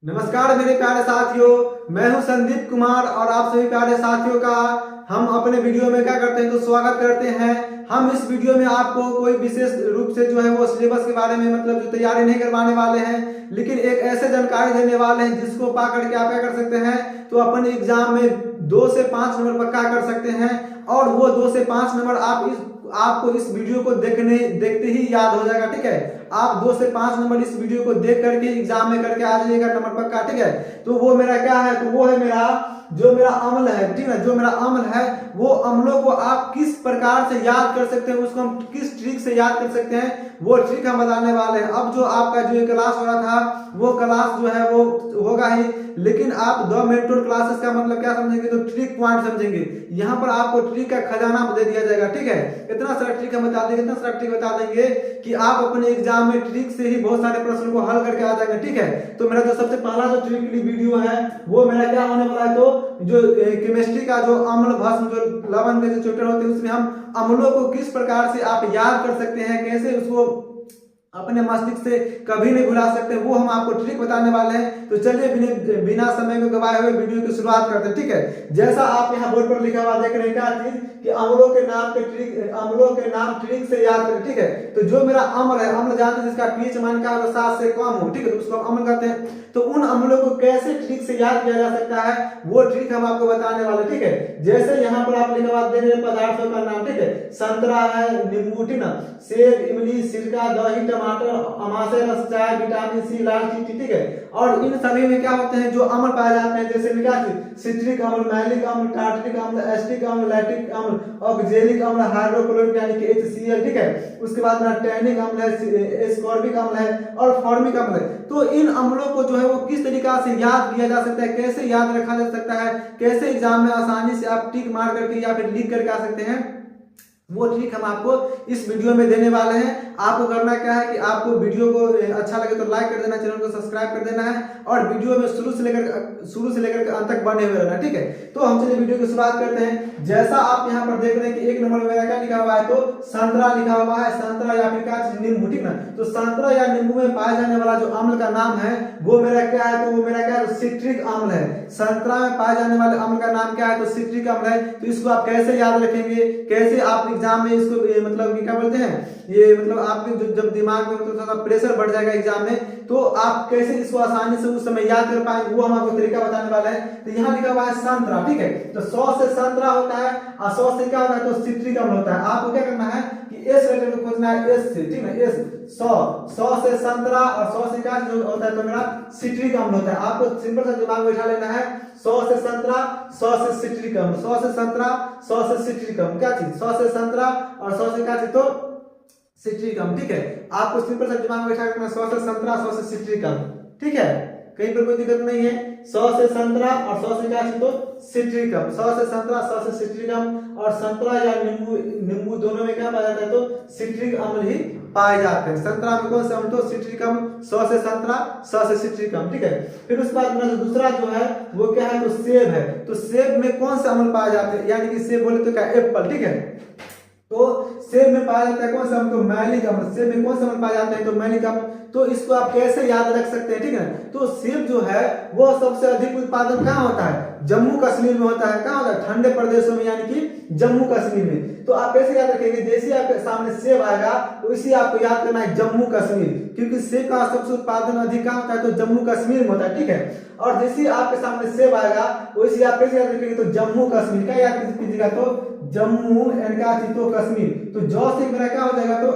नमस्कार मेरे प्यारे साथियों, मैं हूं संदीप कुमार और आप सभी प्यारे साथियों का हम अपने वीडियो में क्या करते हैं तो स्वागत करते हैं। हम इस वीडियो में आपको कोई विशेष रूप से जो है वो सिलेबस के बारे में मतलब जो तैयारी नहीं करवाने वाले हैं, लेकिन एक ऐसे जानकारी देने वाले हैं जिसको पा करके आप क्या कर सकते हैं तो अपने एग्जाम में 2 से 5 नंबर पक्का कर सकते हैं। और वो 2 से 5 नंबर आपको इस वीडियो को देखते ही याद हो जाएगा। ठीक है, आप 2 से 5 नंबर इस वीडियो को देख करके एग्जाम में करके आ जाइएगा नंबर पक्का। ठीक है, तो वो मेरा क्या है तो वो है मेरा अम्ल है। ठीक है, जो मेरा अम्ल है वो अम्लों को आप किस प्रकार से याद कर सकते हैं, उसको हम किस ट्रिक से याद कर सकते हैं, वो ट्रिक हम बताने वाले हैं। अब जो आपका जो क्लास हो रहा था वो क्लास जो है वो होगा ही, लेकिन आप 2 मेथड क्लासेस का मतलब क्या समझेंगे तो ट्रिक पॉइंट समझेंगे। यहाँ पर आपको ट्रिक का खजाना दे दिया जाएगा। ठीक है, इतना सारा ट्रिक हम बता देंगे, इतना सारा ट्रिक बता देंगे कि आप अपने एग्जाम में ट्रिक से ही बहुत सारे प्रश्नों को हल करके आ जाएंगे। ठीक है, तो मेरा जो सबसे पहला जो ट्रिक वीडियो है वो मेरा क्या होने वाला है तो जो केमिस्ट्री का जो अम्ल भस्म जो लवण के जो चैप्टर होते हैं उसमें हम अम्लों को किस प्रकार से आप याद कर सकते हैं, कैसे उसको अपने मस्तिष्क से कभी नहीं भुला सकते, वो हम आपको ट्रिक बताने वाले हैं। तो चलिए बिना समय को गवाए हुए वीडियो की शुरुआत करते हैं। ठीक है, जैसा आप यहाँ बोर्ड पर लिखा हुआ देख रहे हैं क्या चीज कि अम्लों के नाम ट्रिक से याद करें। ठीक है, तो जो मेरा अम्ल है, अम्ल जानते हैं जिसका पीएच मान का 7 से कम हो, ठीक है, तो उसको हम अम्ल कहते हैं। तो उन अम्लों को कैसे ट्रिक से याद किया जा सकता है वो ट्रिक हम आपको बताने वाले। ठीक है, जैसे यहाँ पर आप लिखा हुआ देख रहे हैं पदार्थों का नाम। ठीक है, संतरा है, नींबू, ठीक ना, सेब, इमली, सिरका, दही, टमाटर, अमाशय रस, चाय, विटामिन सी, लाल चीनी। ठीक है, और इन सभी में क्या होते हैं जो अम्ल पाए जाते हैं, जैसे में क्या सिट्रिक अम्ल, मैलिक अम्ल, टार्टरिक अम्ल, एस्टिक अम्ल, लैक्टिक अम्ल, ऑक्जेलिक अम्ल, हाइड्रोक्लोरिक यानी कि HCl। ठीक है, उसके बाद में टैनिक अम्ल है, एस्कॉर्बिक अम्ल है और फॉर्मिक अम्ल है। तो इन अम्लों को जो है वो किस तरीका से याद किया जा सकता है, कैसे याद रखा जा सकता है, कैसे एग्जाम में आसानी से आप टिक मार करके या फिर लिख करके आ सकते हैं, वो ट्रिक हम आपको इस वीडियो में देने वाले हैं। आपको करना क्या है कि आपको वीडियो को अच्छा लगे तो लाइक कर देना, चैनल को सब्सक्राइब कर देना है और वीडियो में शुरू से लेकर अंत तक बने हुए रहना। ठीक है, तो हम चलिए वीडियो की शुरुआत करते हैं। जैसा आप यहाँ पर देख रहे हैं कि 1 नंबर में मेरा क्या लिखा हुआ है तो संतरा लिखा हुआ है, संतरा या फिर क्या नींबू। ठीक ना, तो संतरा या नींबू में पाया जाने वाला जो अम्ल का नाम है वो मेरा क्या है तो वो मेरा क्या है सिट्रिक अम्ल है। संतरा में पाए जाने वाले अम्ल का नाम क्या है तो सिट्रिक अम्ल है। तो इसको आप कैसे याद रखेंगे, कैसे आप एग्जाम में इसको मतलब क्या बोलते हैं ये मतलब आपके जब दिमाग में मतलब थोड़ा प्रेशर बढ़ जाएगा एग्जाम में तो आप कैसे इसको आसानी से उस समय याद कर पाएंगे वो हम आपको तरीका बताने वाला है। तो यहाँ लिखा हुआ है संतरा। ठीक है, तो 100 से संतरा होता है और 100 से क्या होता है तो सिट्रिक अम्ल होता है। आपको क्या करना है कि एस लेटर को खोजना है, एस से। ठीक है, एस 100 से संतरा और 100 से क्या जो होता है तो मेरा सिट्रिक अम्ल होता है। आपको सिंपल सा दिमाग में बैठा लेना है 100 से संतरा, 100 से सिट्रिक अम्ल, 100 से संतरा, 100 से सिट्रिक अम्ल, क्या चीज 100 से संतरा और 100 से क्या चीज तो सिट्रिक अम्ल। ठीक है, आपको सिंपल सा दिमाग में बैठा रखना 100 से संतरा, 100 से सिट्रिक अम्ल। ठीक है, कहीं पर कोई दिक्कत नहीं है। 100 से संतरा और 100 से क्या तो सिट्रिक अम्ल, 100 से संतरा, 100 से सिट्रिक अम्ल। और संतरा या नींबू दोनों में क्या पाया जाता है तो सिट्रिक अम्ल ही पाए जाते हैं। संतरा में कौन सा अम्ल तो सिट्रिक अम्ल, 100 से संतरा, 100 से सिट्रिक अम्ल। ठीक है, फिर उसके बाद मेरा जो दूसरा जो है वो क्या है तो सेब है। तो सेब में कौन से अम्ल पाए जाते हैं, यानी कि सेब बोले तो क्या एप्पल। ठीक है, तो सेब में पाया जाता है कौन सा अम्ल तो मैलिक अम्ल। सेब में कौन सा अम्ल पाया जाता है तो मैलिक अम्ल। तो इसको आप कैसे याद रख सकते हैं। ठीक है, तो सेब जो है वो सबसे अधिक उत्पादन कहाँ होता है जम्मू कश्मीर में होता है। कहाँ होता है ठंडे प्रदेशों में यानी कि जम्मू कश्मीर में। तो आप कैसे याद रखेंगे, जैसे आपके सामने सेब आएगा वैसे आपको याद करना है जम्मू कश्मीर, क्योंकि सेब का सबसे उत्पादन अधिक कहाँ होता है तो जम्मू कश्मीर में होता है। ठीक है, और जैसे आपके सामने सेब आएगा वैसे आप कैसे याद रखेंगे तो जम्मू कश्मीर का याद कीजिएगा तो जम्मू एंड तो कश्मीर। तो जौ से मेरा क्या हो जाएगा तो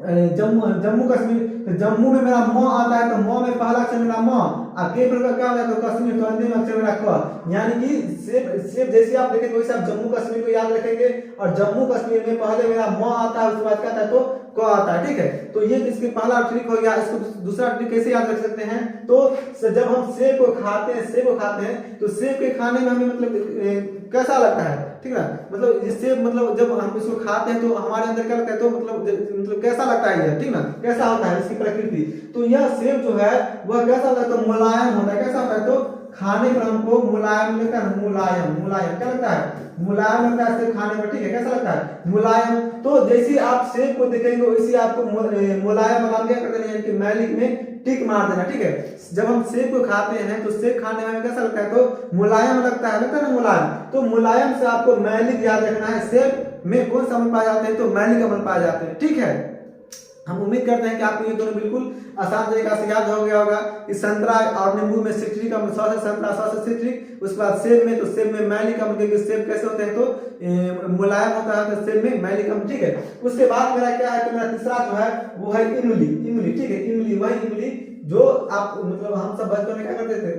जम्मू कश्मीर। तो जम्मू में मेरा म आता है तो म में पहला अक्षर मेरा म और के पर क्या हो जाएगा तो कश्मीर, तो अंतिम अक्षर मेरा क। यानी कि सेब जैसे आप देखेंगे वैसे आप जम्मू कश्मीर को याद रखेंगे और जम्मू कश्मीर में पहले मेरा म आता है उसके बाद क्या आता है तो क आता है। ठीक है, तो ये इसके पहला ट्रिक हो गया। इसको दूसरा ट्रिक कैसे याद रख सकते हैं तो जब हम सेब को खाते हैं तो सेब के खाने में हमें मतलब कैसा लगता है। ठीक है, मतलब इससे मतलब जब हम इसको खाते हैं तो हमारे अंदर क्या लगता है तो मतलब कैसा लगता है ये। ठीक ना, कैसा होता है इसकी प्रकृति। तो यह सेब जो है वह कैसा होता है तो मुलायम होता है। कैसा होता है तो खाने पर हमको मुलायम लगता है, मुलायम क्या लगता है मुलायम लगता है सेब खाने पर। ठीक है, कैसा लगता है मुलायम। तो जैसे आप सेब को देखेंगे वैसे आपको मुलायम क्या कर देना, यानी कि मैलिक में टिक मार देना, ठीक है। जब हम सेब को खाते हैं तो सेब खाने में कैसा लगता है, तो मुलायम लगता है ना मुलायम। तो मुलायम से आपको मैलिक याद रखना है। सेब में कौन सा अम्ल पाए जाते हैं, तो मैलिक अम्ल पाए जाते हैं, ठीक है। हम उम्मीद करते हैं कि आपको ये दोनों बिल्कुल आसान तरीका से याद हो गया होगा कि संतरा और नींबू में सिट्रिक अम्ल, सौ से संतरा, सौ से सिट्रिक। उसके बाद सेब में, तो सेब में मैलिक अम्ल, क्योंकि सेब कैसे होते हैं, तो मुलायम होता है, तो सेब में मैलिक अम्ल, ठीक है। उसके बाद मेरा क्या है कि मेरा तीसरा जो है वो है इमली, इमली, ठीक है। इमली, वही इमली जो आप मतलब हम सब बचपन में क्या करते थे,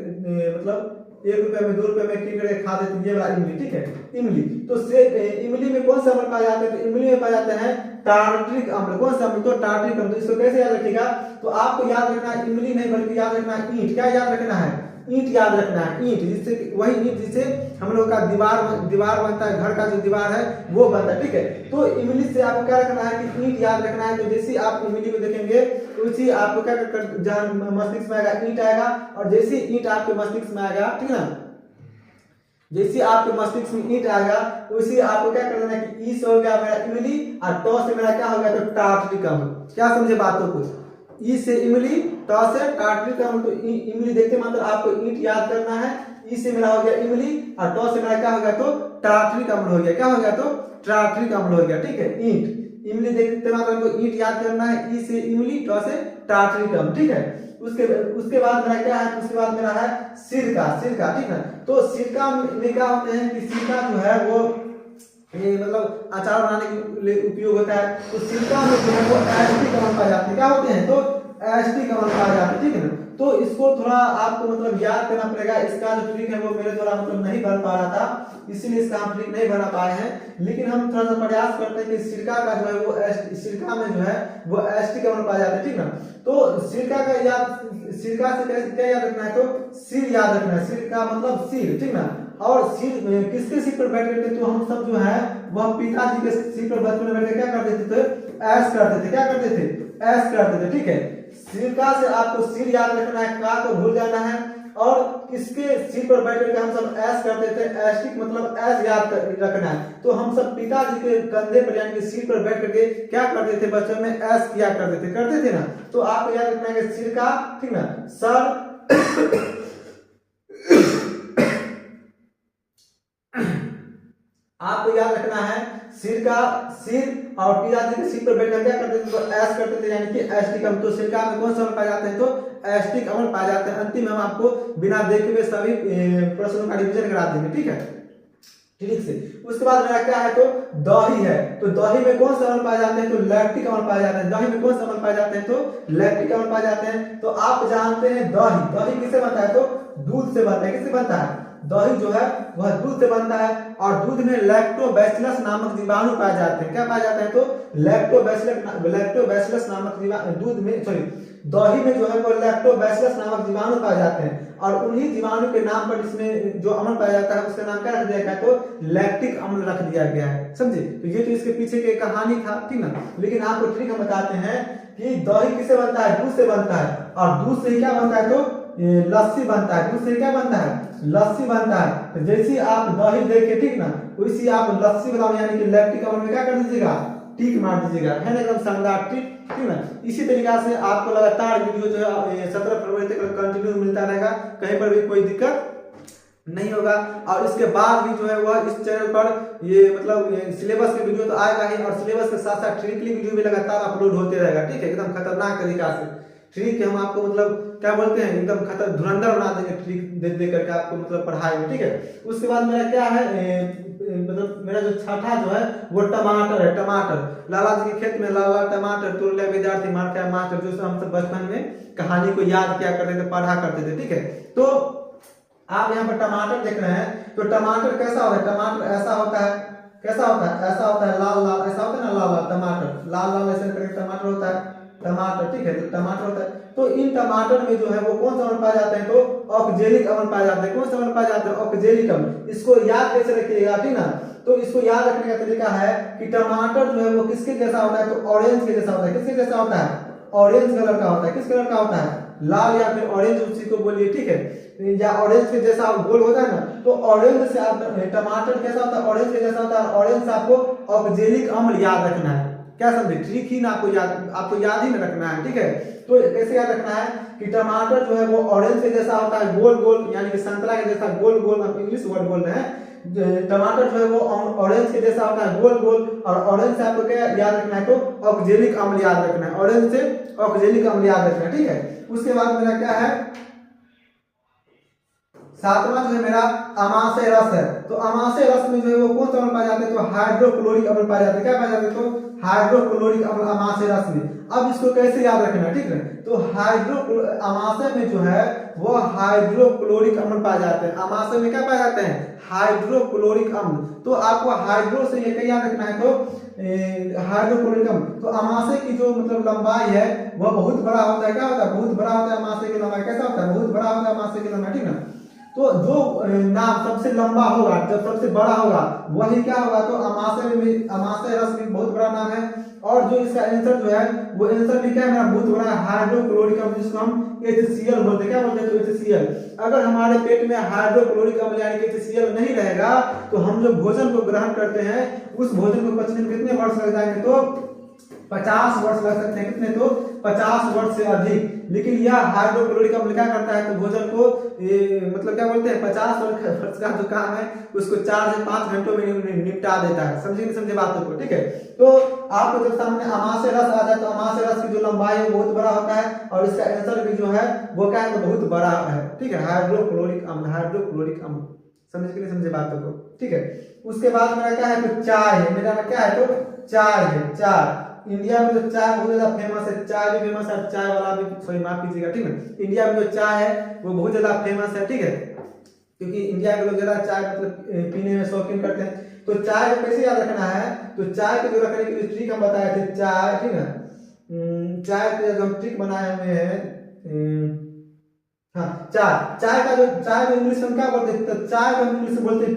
मतलब 1 रुपए में 2 रुपए में कीन करके खा देते, ये वाला इमली, ठीक है। इमली, तो से इमली में कौन सा अम्ल पाए जाते हैं, तो इमली में पाए जाते हैं टार्ट्रिक अम्ल। कौन सा अम्ल, तो टार्ट्रिक अम्ल। तो इसको कैसे याद रखिएगा, तो आपको याद रखना है इमली नहीं बल्कि याद रखना है ईंट। क्या याद रखना है, ईंट याद रखना है, ईंट, जिससे वही ईंट जिससे हम लोग का दीवार बनता है, घर का जो दीवार है वो बनता है, ठीक है। तो इमली से आपको क्या रखना है कि ईंट याद रखना है। तो जैसे आप इमली को देखेंगे तो उसी आपको क्या जहाँ मस्तिष्क में आएगा ईंट आएगा, और जैसे ईंट आपके मस्तिष्क में आएगा, ठीक है ना, जैसे आपके मस्तिष्क में ईंट आएगा उसी आपको क्या करना है कि ई से हो गया मेरा इमली, और ट से मेरा क्या हो गया, तो टार्ट्रिक अम्ल। क्या समझे बातों को, ई से इमली, ट से टार्ट्रिक अम्ल। तो इमली देखते मतलब आपको ईंट याद करना है। ई से मेरा हो गया इमली, और ट से मेरा क्या हो गया, तो टार्ट्रिक अम्ल हो गया। क्या हो गया, तो टार्ट्रिक अम्ल हो गया, ठीक है। ईंट, इमली देखते मतलब हमको ईंट याद करना है। ई से इमली, ट से टार्ट्रिक अम्ल, ठीक है। उसके बाद मेरा क्या है, उसके बाद मेरा है सिरका, सिरका, ठीक है। तो सिरका में क्या होते हैं कि सिरका जो है वो मतलब अचार बनाने के लिए उपयोग होता है। तो सिरका में जो है वो एसिटिक अम्ल पाए जाते हैं। क्या होते हैं, तो एसिटिक अम्ल पाए जाते हैं, ठीक है ना। तो इसको थोड़ा आपको मतलब याद करना पड़ेगा। इसका जो ट्रिक है वो मेरे द्वारा मतलब नहीं बन पा रहा था, इसीलिए इसका हम ट्रिक नहीं बना पाए हैं। लेकिन हम थोड़ा सा प्रयास करते हैं कि सिरका का जो है वो सिरका में जो है वो एसिटिक अम्ल पाए जाते हैं, ठीक ना। तो सिरका का याद, सिरका से क्या याद रखना है, तो सिर याद रखना है। सिर का मतलब सिर, ठीक ना। और सिर किसके सिर पर बैठे थे, तो हम सब जो है वह पिताजी के सिर पर बचपन में बैठ क्या कर देते थे, ऐश करते थे। क्या करते थे, ऐश करते थे, ठीक है। सिरका से आपको सिर याद रखना है, का को भूल जाना है। और किसके सिर पर बैठ करके हम सब ऐश करते थे, एस्टिक मतलब ऐश याद रखना है। तो हम सब पिताजी के कंधे पर यानी कि सिर पर बैठ करके क्या करते थे, बचपन में ऐश किया करते थे ना। तो आपको याद रखना है कि सिर का, ठीक ना, सर आपको याद रखना है सिर का, सिर और पिताजी के सिर पर बैठकर क्या करते थे, तो ऐश करते थे, यानी कि एस्टिक अम्ल। तो सिरका में कौन सा अम्ल पाए जाते हैं, तो एस्टिक अम्ल पाए जाते हैं। अंतिम में हम आपको बिना देखे हुए सभी प्रश्नों का रिवीजन करा देंगे, ठीक है, ठीक से। उसके बाद मेरा क्या है, तो दही है। तो दही में कौन सा अम्ल पाए जाते हैं, तो लैक्टिक अम्ल पाए जाते हैं। दही में कौन सा अम्ल पाए जाते हैं, तो लैक्टिक अम्ल पाए जाते हैं। तो आप जानते हैं दही किससे बनता है, तो दूध से बनता है। किससे बनता है, दही जो है वह दूध से बनता है। और दूध में लैक्टोबैसिलस नामक जीवाणु पाए जाते हैं। क्या पाए जाते हैं, तो लैक्टोबैसिलस नामक जीवाणु दूध में, सॉरी, दही में जो है वो लैक्टोबैसिलस नामक जीवाणु पाए जाते हैं। और उन्हीं जीवाणु के नाम पर इसमें जो अम्ल पाया जाता है उसका नाम क्या रख दिया गया है, तो लैक्टिक अम्ल रख दिया गया है, समझे। तो ये तो इसके पीछे की कहानी था, ठीक ना। लेकिन आपको ट्रिक हम बताते हैं कि दही किससे बनता है, दूध से बनता है। और दूध से क्या बनता है, तो लस्सी बनता है। दूध से क्या बनता है, लस्सी बनता है। तो जैसे आप दही देखे, ठीक ना, वैसे आप लस्सी बनाओ, यानी कि लैक्टिक अम्ल में क्या कर दीजिएगा, टिक मार दीजिएगा, है ना, एकदम शानदार ट्रिक, ठीक ना। इसी तरीके से आपको लगातार वीडियो जो है 17 फरवरी तक कंटिन्यू मिलता रहेगा, कहीं पर भी कोई दिक्कत नहीं होगा। और इसके बाद भी जो है वह इस चैनल पर ये मतलब सिलेबस के वीडियो तो आएगा ही, और सिलेबस के साथ साथ ट्रिकली वीडियो भी लगातार अपलोड होते रहेगा, ठीक है, एकदम खतरनाक तरीका से। ट्रिक हम आपको मतलब क्या बोलते हैं, एकदम खतर धुरंधर बना देंगे ट्रिक दे करके आपको मतलब पढ़ाई में, ठीक है। उसके बाद मेरा क्या है, मतलब मेरा जो छठा जो है वो टमाटर है। टमाटर, लाला जी के खेत में लाल लाल टमाटर तोड़ लिया विद्यार्थी, मार खाया मास्टर, जो हम सब बचपन में कहानी को याद किया करते थे, पढ़ा करते थे, ठीक है। तो आप यहाँ पर टमाटर देख रहे हैं। तो टमाटर कैसा होता है, टमाटर ऐसा होता है, कैसा होता है, ऐसा होता है, लाल लाल ऐसा होता है ना, लाल लाल टमाटर, लाल लाल ऐसे करके टमाटर होता है, टमाटर, ठीक है, तो टमाटर होता है। तो इन टमाटर में जो है वो कौन सा अम्ल पाए जाते हैं, तो ऑक्जेलिक अम्ल पाए जाते हैं। कौन सा अम्ल पाए जाते हैं, ऑक्जेलिक अम्ल। इसको याद कैसे रखिएगा, ठीक ना। तो इसको याद रखने का तरीका है कि टमाटर जो है वो किसके जैसा होता है, तो ऑरेंज के जैसा होता है। किसके जैसा होता है, ऑरेंज कलर का होता है। किस कलर का होता है, लाल या फिर ऑरेंज, उसी को बोलिए, ठीक है, या ऑरेंज के जैसा गोल होता है ना। तो ऑरेंज से आप टमाटर कैसा होता है, ऑरेंज के जैसा होता है। ऑरेंज से आपको ऑक्जेलिक अम्ल याद रखना है। क्या समझे, ट्रिक ही ना आपको याद ही में रखना है, ठीक है। तो कैसे याद रखना है कि टमाटर जो है वो ऑरेंज के जैसा होता है, गोल गोल, यानी कि संतरा के जैसा गोल गोल, हम इंग्लिश वर्ड बोल रहे हैं। टमाटर जो है वो ऑरेंज के जैसा होता है, गोल गोल, और ऑरेंज से आपको क्या याद रखना है, तो ऑक्जेलिक अम्ल याद रखना है, ऑरेंज से ऑक्जेलिक अम्ल याद रखना है, ठीक है। उसके बाद मेरा क्या है, सातवां जो है मेरा अमाशय रस है। तो अमाशय रस में जो है वो कौन सा अम्ल पाया जाता है, तो हाइड्रोक्लोरिक अम्ल पाया जाता है। क्या पाया जाता है, तो हाइड्रोक्लोरिक अम्ल अमाशय रस में। अब इसको कैसे याद रखना है, ठीक है। तो अमाशय में जो है वो हाइड्रोक्लोरिक अम्ल पाए जाते हैं। अमाशय में क्या पाए जाते हैं, हाइड्रोक्लोरिक अम्ल। तो आपको हाइड्रो से ये क्या याद रखना है, तो हाइड्रोक्लोरिक अम्ल। तो अमाशय की जो मतलब लंबाई है वह बहुत बड़ा होता है। क्या होता है, बहुत बड़ा होता है अमाशय की लंबाई। कैसा होता है, बहुत बड़ा होता है अमाशय की लंबाई, ठीक है। तो जो नाम सबसे लंबा होगा, जब सबसे बड़ा होगा, वही क्या होगा, तो अमाशय रस भी बहुत बड़ा नाम है। और जो इसका आंसर जो है वो आंसर भी क्या है मेरा, बहुत बड़ा हाइड्रोक्लोरिक अम्ल, जिसको हम HCl बोलते हैं। क्या बोलते हैं, तो HCl। अगर हमारे पेट में हाइड्रोक्लोरिक अम्ल यानी कि HCl नहीं रहेगा तो हम जो भोजन को ग्रहण करते हैं उस भोजन को पचने में कितने वर्ष लग जाएंगे, तो 50 वर्ष लग सकते हैं। कितने, तो 50 वर्ष से अधिक। लेकिन यह हाइड्रोक्लोरिक अम्ल क्या करता है, तो भोजन को मतलब क्या बोलते हैं, 50 वर्ष का जो काम है उसको 4 से 5 घंटों में निपटा देता है। समझे नहीं समझे बातों को, ठीक है। तो आपको जब सामने अमाशय रस आ जाए तो अमाशय रस की जो लंबाई है बहुत बड़ा होता है, और इसका आंसर भी जो है वो क्या है, तो बहुत बड़ा है, ठीक है। हाइड्रोक्लोरिक अम्ल, हाइड्रोक्लोरिक अम्ल। समझ के नहीं समझे बातों को, ठीक है। उसके बाद मेरा क्या है, तो चाय है। मेरा क्या है, तो चाय है। चाय इंडिया में जो चाय बहुत ज्यादा फेमस है, चाय भी फेमस है, चाय वाला भी सॉरी माफ कीजिएगा, ठीक है। इंडिया में जो चाय है वो बहुत ज्यादा फेमस है, ठीक है, क्योंकि इंडिया के लोग ज्यादा चाय मतलब पीने में शौकीन करते हैं। तो चाय को कैसे याद रखना है, तो चाय को जो रखने की ट्रिक हम बताए थे, चाय, ठीक है। चाय के जो हम ट्रिक बनाए हुए हैं, हाँ, चाय का जो चाय को इंग्लिश में क्या बोलते हैं, तो चाय को इंग्लिश में बोलते हैं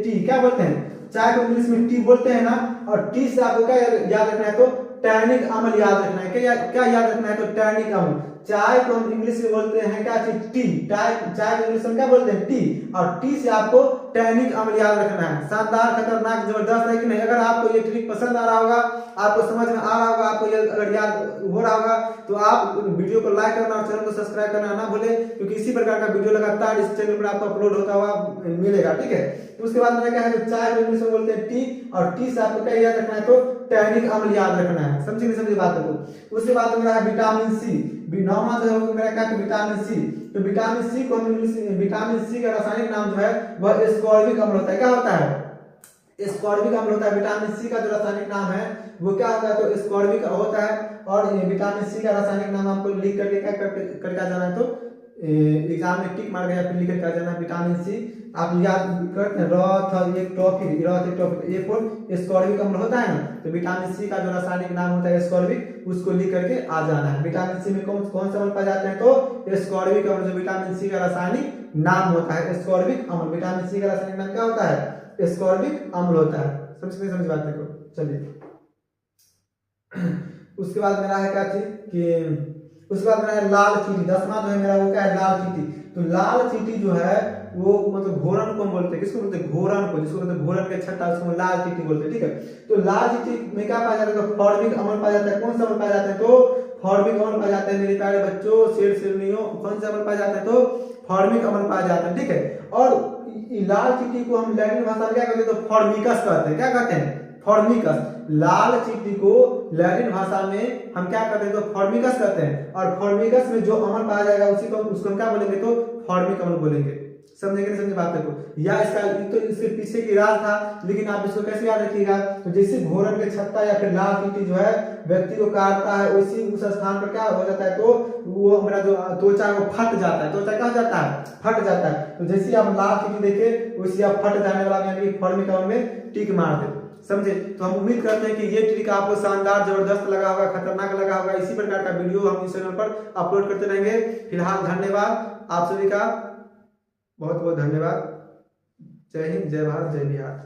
TEA। क्या बोलते हैं, चाय को इंग्लिश में टी बोलते हैं ना, और टी से आपको क्या याद रखना है, तो टैनिक अम्ल याद रखना है। क्या याद रखना है, तो टैनिक अम्ल। चाय को हम इंग्लिश में बोलते हैं क्या चीज, टी। चाय को इंग्लिश में क्या बोलते हैं, टी, और टी से आपको टैनिक अम्ल याद रखना है। शानदार, खतरनाक, जबरदस्त है कि नहीं। अगर आपको ये ट्रिक पसंद आ रहा होगा, आपको समझ में आ रहा होगा, आपको ये अगर याद हो रहा होगा, तो आप वीडियो को लाइक करना और चैनल को सब्सक्राइब करना ना भूले, क्योंकि इसी प्रकार का वीडियो लगातार इस चैनल पर आपको अपलोड होता हुआ मिलेगा, ठीक है। उसके बाद मेरा क्या है, तो चाय को इंग्लिश में बोलते हैं टी, और टी से आपको क्या याद रखना है, तो टैनिक अम्ल याद रखना है। समझे नहीं समझे बातों को। उसके बाद मेरा है विटामिन सी। नौवां जो है मेरा क्या है, विटामिन सी। तो विटामिन सी को हम इंग्लिश, विटामिन सी का रासायनिक नाम जो है वह एस्कॉर्बिक अम्ल होता है। क्या होता है, एस्कॉर्बिक अम्ल होता है। विटामिन सी का जो रासायनिक नाम है वो क्या होता है, तो एस्कॉर्बिक होता है। और विटामिन सी का रासायनिक नाम आपको लिख करके क्या करके आ जाना है, तो एग्जाम में टिक मार गया फिर लिख करके आ जाना। विटामिन सी आप याद करते हैं, एस्कॉर्बिक अम्ल होता है ना, तो विटामिन सी का जो रासायनिक नाम होता है एस्कॉर्बिक, उसको लिख करके आ जाना है। विटामिन सी में कौन से अम्ल पाए जाते हैं, तो एस्कॉर्बिक अम्ल। जो विटामिन सी का रासायनिक नाम होता है एस्कॉर्बिक अम्ल। विटामिन सी का रासायनिक नाम क्या होता है, एस्कॉर्बिक अम्ल होता है। समझ बात को, चलिए। उसके बाद मेरा है क्या चीज कि उसके बाद मेरा है लाल चींटी। 10वां जो है मेरा वो क्या है, लाल चींटी। तो लाल चींटी जो है वो मतलब घोरन को बोलते हैं। किसको बोलते हैं, घोरन को, जिसको बोलते हैं घोरन के छठा, उसको लाल चींटी बोलते हैं, ठीक है। तो लाल चींटी में क्या पाया जाता है, तो फॉर्मिक अम्ल पाया जाता है। कौन सा अम्ल पाया जाता है, तो फॉर्मिक अम्ल पाया जाता है। मेरे प्यारे बच्चों, शेरनियों, कौन सा अम्ल पाया जाता है, तो फॉर्मिक अम्ल पाया जाता है, ठीक है। और लाल चींटी को हम लैटिन भाषा में क्या कहते हैं, तो फॉर्मिकस कहते हैं। क्या कहते हैं, फॉर्मिकस। लाल चींटी को लैटिन भाषा में हम क्या कहते हैं, तो फॉर्मिकस कहते हैं। और फॉर्मिकस में जो अम्ल पाया जाएगा उसी को उसको हम क्या बोलेंगे, तो फॉर्मिक अम्ल बोलेंगे। समझे कि नहीं समझे बात को, या इसका तो इसके पीछे की राज था, लेकिन आप इसको कैसे याद रखिएगा, तो जैसे घोरन के छत्ता या फिर लाल चींटी जो है व्यक्ति को काटता है, उसी उस स्थान पर क्या हो जाता है, तो वो हमारा जो त्वचा है वो फट जाता है। त्वचा क्या हो जाता है, फट जाता है। तो जैसे आप लाल चींटी देखे वैसे आप फट जाने वाला यानी कि फॉर्मिक अम्ल में टिक मार दे। समझे। तो हम उम्मीद करते हैं कि ये ट्रिक आपको शानदार, जबरदस्त लगा होगा, खतरनाक लगा होगा। इसी प्रकार का वीडियो हम इस चैनल पर अपलोड करते रहेंगे। फिलहाल धन्यवाद आप सभी का, बहुत बहुत धन्यवाद। जय हिंद, जय भारत, जय बिहार।